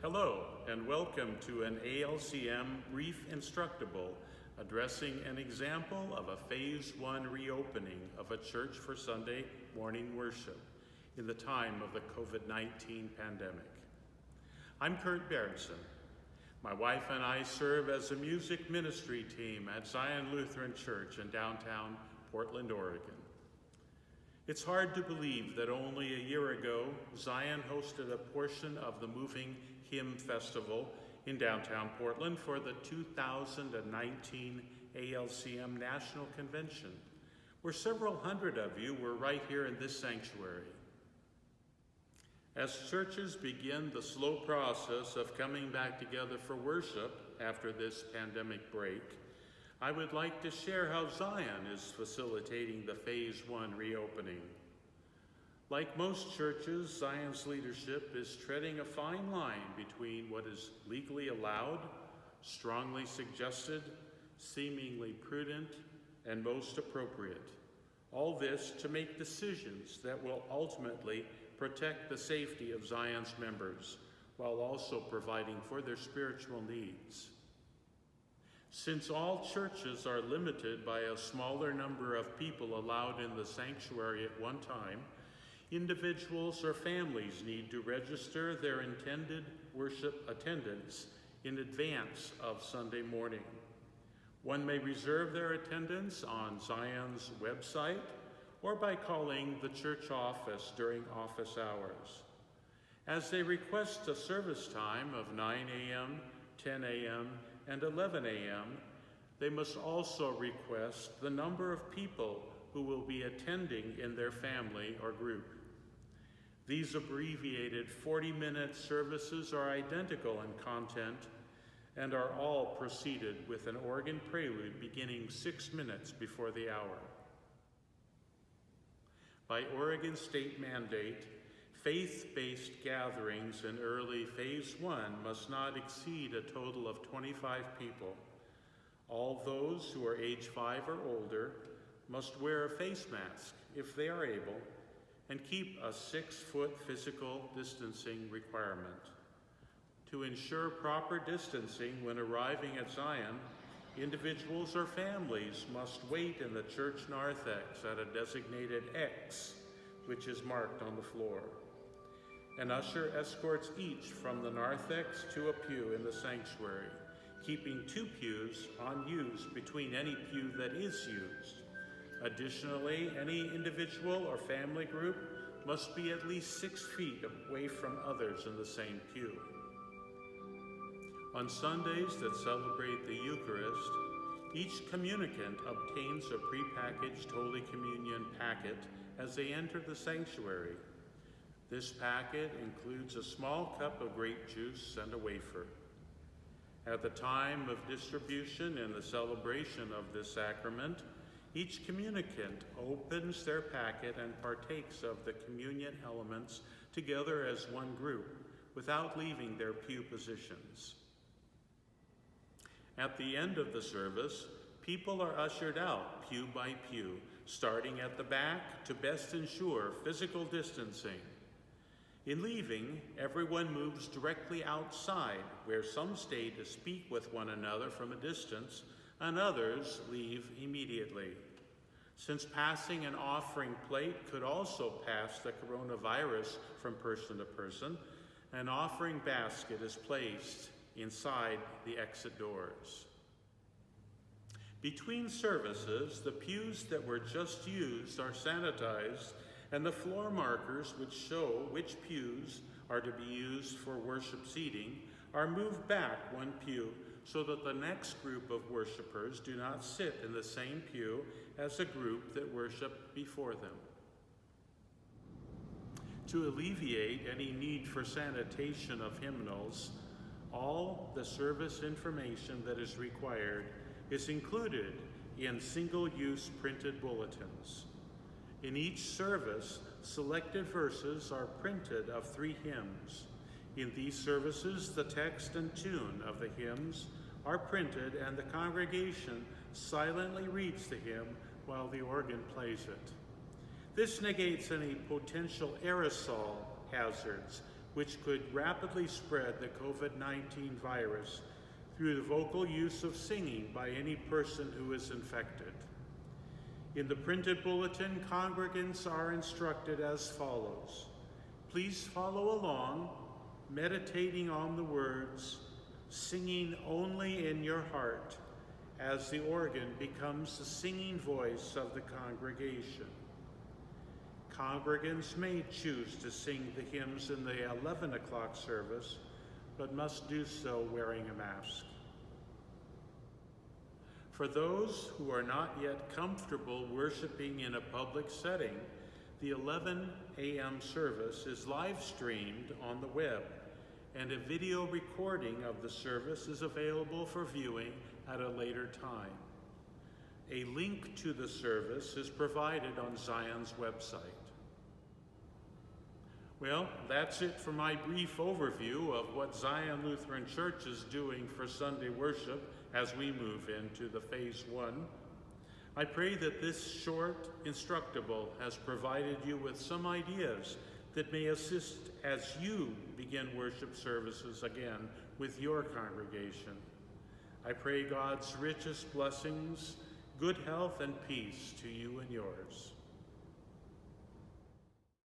Hello, and welcome to an ALCM brief Instructable addressing an example of a Phase 1 reopening of a church for Sunday morning worship in the time of the COVID-19 pandemic. I'm Kurt Berentsen. My wife and I serve as a music ministry team at Zion Lutheran Church in downtown Portland, Oregon. It's hard to believe that only a year ago, Zion hosted a portion of the Moving Hymn Festival in downtown Portland for the 2019 ALCM National Convention, where several hundred of you were right here in this sanctuary. As churches begin the slow process of coming back together for worship after this pandemic break, I would like to share how Zion is facilitating the Phase 1 reopening. Like most churches, Zion's leadership is treading a fine line between what is legally allowed, strongly suggested, seemingly prudent, and most appropriate. All this to make decisions that will ultimately protect the safety of Zion's members, while also providing for their spiritual needs. Since all churches are limited by a smaller number of people allowed in the sanctuary at one time, individuals or families need to register their intended worship attendance in advance of Sunday morning. One may reserve their attendance on Zion's website or by calling the church office during office hours. As they request a service time of 9 a.m., 10 a.m., and 11 a.m., they must also request the number of people who will be attending in their family or group. These abbreviated 40-minute services are identical in content and are all preceded with an organ prelude beginning 6 minutes before the hour. By Oregon state mandate, faith-based gatherings in early Phase 1 must not exceed a total of 25 people. All those who are age 5 or older must wear a face mask if they are able, and keep a 6-foot physical distancing requirement. To ensure proper distancing when arriving at Zion, individuals or families must wait in the church narthex at a designated X, which is marked on the floor. An usher escorts each from the narthex to a pew in the sanctuary, keeping 2 pews unused between any pew that is used. Additionally, any individual or family group must be at least 6 feet away from others in the same pew. On Sundays that celebrate the Eucharist, each communicant obtains a prepackaged Holy Communion packet as they enter the sanctuary. This packet includes a small cup of grape juice and a wafer. At the time of distribution and the celebration of this sacrament, each communicant opens their packet and partakes of the communion elements together as one group, without leaving their pew positions. At the end of the service, people are ushered out pew by pew, starting at the back to best ensure physical distancing. In leaving, everyone moves directly outside, where some stay to speak with one another from a distance, and others leave immediately. Since passing an offering plate could also pass the coronavirus from person to person, an offering basket is placed inside the exit doors. Between services, the pews that were just used are sanitized, and the floor markers which show which pews are to be used for worship seating are moved back 1 pew so that the next group of worshipers do not sit in the same pew as a group that worshiped before them. To alleviate any need for sanitation of hymnals, all the service information that is required is included in single-use printed bulletins. In each service, selected verses are printed of 3 hymns. In these services, the text and tune of the hymns are printed, and the congregation silently reads the hymn while the organ plays it. This negates any potential aerosol hazards, which could rapidly spread the COVID-19 virus through the vocal use of singing by any person who is infected. In the printed bulletin, congregants are instructed as follows. Please follow along, meditating on the words, singing only in your heart, as the organ becomes the singing voice of the congregation. Congregants may choose to sing the hymns in the 11 o'clock service, but must do so wearing a mask. For those who are not yet comfortable worshiping in a public setting, the 11 a.m. service is live streamed on the web, and a video recording of the service is available for viewing at a later time. A link to the service is provided on Zion's website. Well, that's it for my brief overview of what Zion Lutheran Church is doing for Sunday worship as we move into the Phase 1. I pray that this short Instructable has provided you with some ideas that may assist as you begin worship services again with your congregation. I pray God's richest blessings, good health, and peace to you and yours.